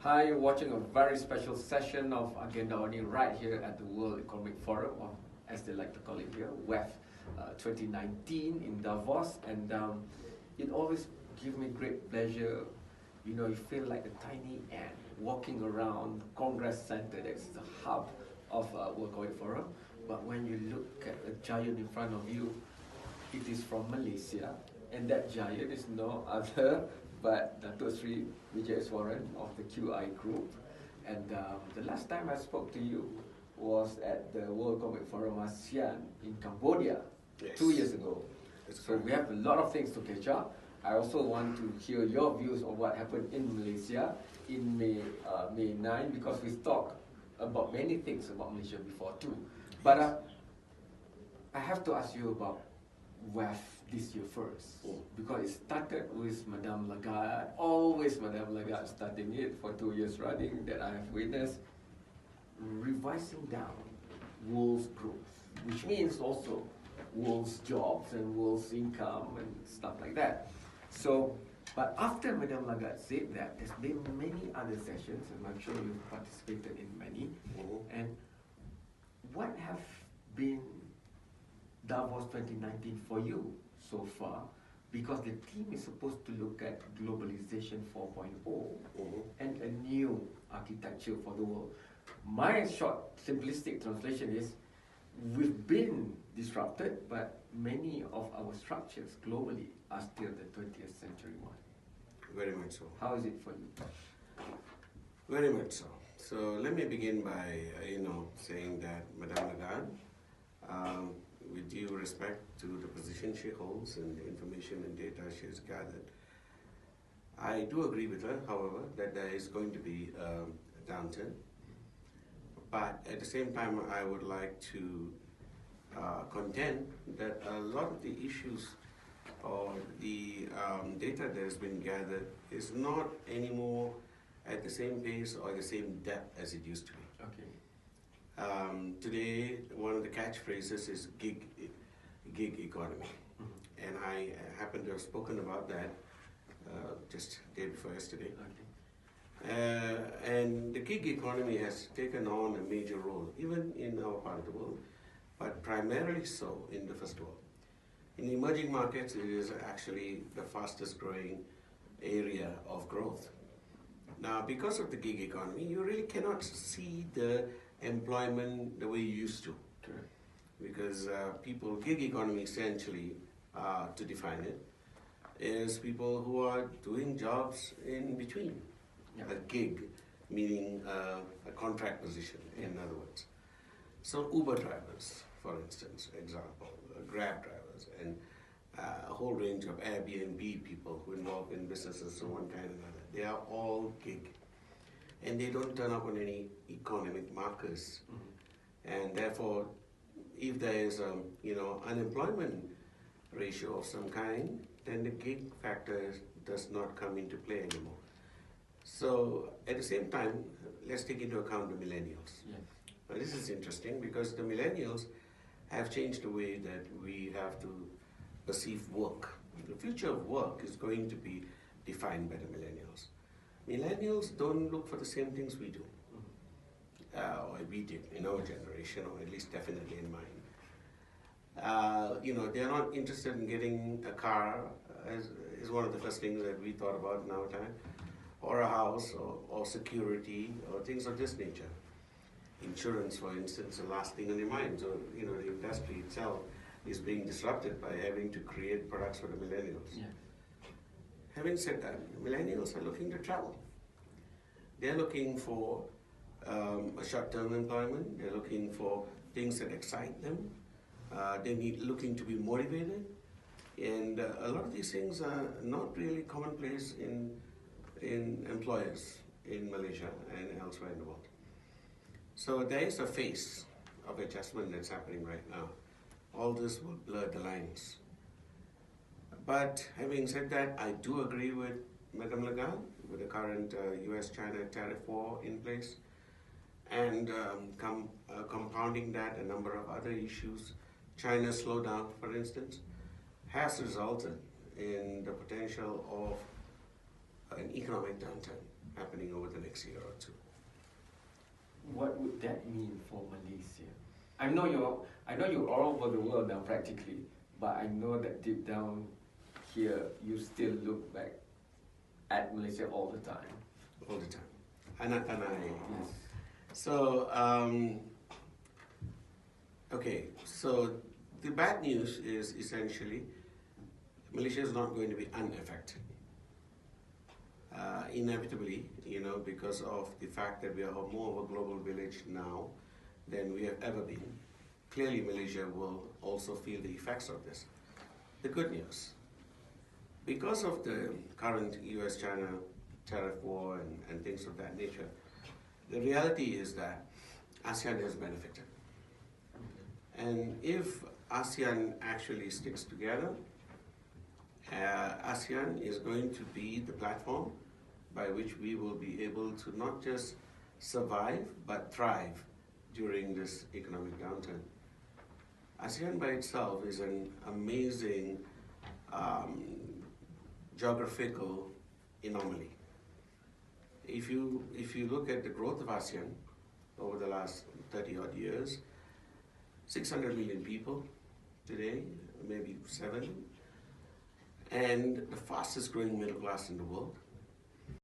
Hi, you're watching a very special session of Agenda Oni right here at the World Economic Forum, or as they like to call it here, WEF 2019 in Davos. And it always gives me great pleasure. You know, you feel like a tiny ant walking around the Congress Center, that's the hub of World Economic Forum. But when you look at a giant in front of you, it is from Malaysia, and that giant is no other but Dato Vijay Eswaran of the QI group. And the last time I spoke to you was at the World Economic Forum ASEAN in Cambodia, Yes. 2 years ago. That's So correct. we have a lot of things to catch up. I also want to hear your views on what happened in Malaysia in May 9, because we talked about many things about Malaysia before too. But I have to ask you about WEF this year first, because it started with Madame Lagarde, always Madame Lagarde starting it for 2 years running that I have witnessed, revising down world's growth, which means also world's jobs and world's income and stuff like that. So, but after Madame Lagarde said that, there's been many other sessions, and I'm sure you've participated in many, and what have been Davos 2019 for you so far? Because the team is supposed to look at globalization 4.0 and a new architecture for the world. My short, simplistic translation is, we've been disrupted, but many of our structures globally are still the 20th century one. Very much so. How is it for you? Very much so. So let me begin by, saying that Madame Lagarde, with due respect to the position she holds and the information and data she has gathered, I do agree with her, however, that there is going to be a downturn. But at the same time, I would like to contend that a lot of the issues or the data that has been gathered is not anymore at the same pace or the same depth as it used to be. Okay. Today, one of the catchphrases is gig economy, and I happen to have spoken about that just the day before yesterday. Okay. And the gig economy has taken on a major role, even in our part of the world, but primarily so in the first world. In the emerging markets, it is actually the fastest growing area of growth. Now, because of the gig economy, you really cannot see the employment the way you used to. Correct. Because gig economy essentially, to define it, is people who are doing jobs in between. Yeah. A gig, meaning a contract position, in other words. So Uber drivers, for instance, example, Grab drivers, and a whole range of Airbnb people who involve in businesses of one kind or another. They are all gig. And they don't turn up on any economic markers. And therefore, if there is unemployment ratio of some kind, then the gig factor does not come into play anymore. So at the same time, let's take into account the millennials. Yes. Now, this is interesting because the millennials have changed the way that we have to perceive work. The future of work is going to be defined by the millennials. Millennials don't look for the same things we do, or we did in our generation, or at least definitely in mine. They're not interested in getting a car, is one of the first things that we thought about in our time, or a house, or security, or things of this nature. Insurance, for instance, the last thing on your mind. So, the industry itself is being disrupted by having to create products for the millennials. Yeah. Having said that, millennials are looking to travel. They're looking for a short-term employment. They're looking for things that excite them. They're looking to be motivated. And a lot of these things are not really commonplace in employers in Malaysia and elsewhere in the world. So there is a phase of adjustment that's happening right now. All this will blur the lines. But having said that, I do agree with Madame Lagarde with the current US-China tariff war in place, and compounding that, a number of other issues. China's slowdown, for instance, has resulted in the potential of an economic downturn. happening over the next year or two. What would that mean for Malaysia? I know you're all over the world now practically, but I know that deep down here you still look back at Malaysia all the time. All the time. Anak tanah. Yes. So, okay, so the bad news is essentially Malaysia is not going to be unaffected. Inevitably, because of the fact that we are more of a global village now than we have ever been. Clearly, Malaysia will also feel the effects of this. The good news, because of the current US-China tariff war and things of that nature, the reality is that ASEAN has benefited. And if ASEAN actually sticks together, ASEAN is going to be the platform by which we will be able to not just survive, but thrive during this economic downturn. ASEAN by itself is an amazing geographical anomaly. If you look at the growth of ASEAN over the last 30 odd years, 600 million people today, maybe 7, and the fastest growing middle class in the world.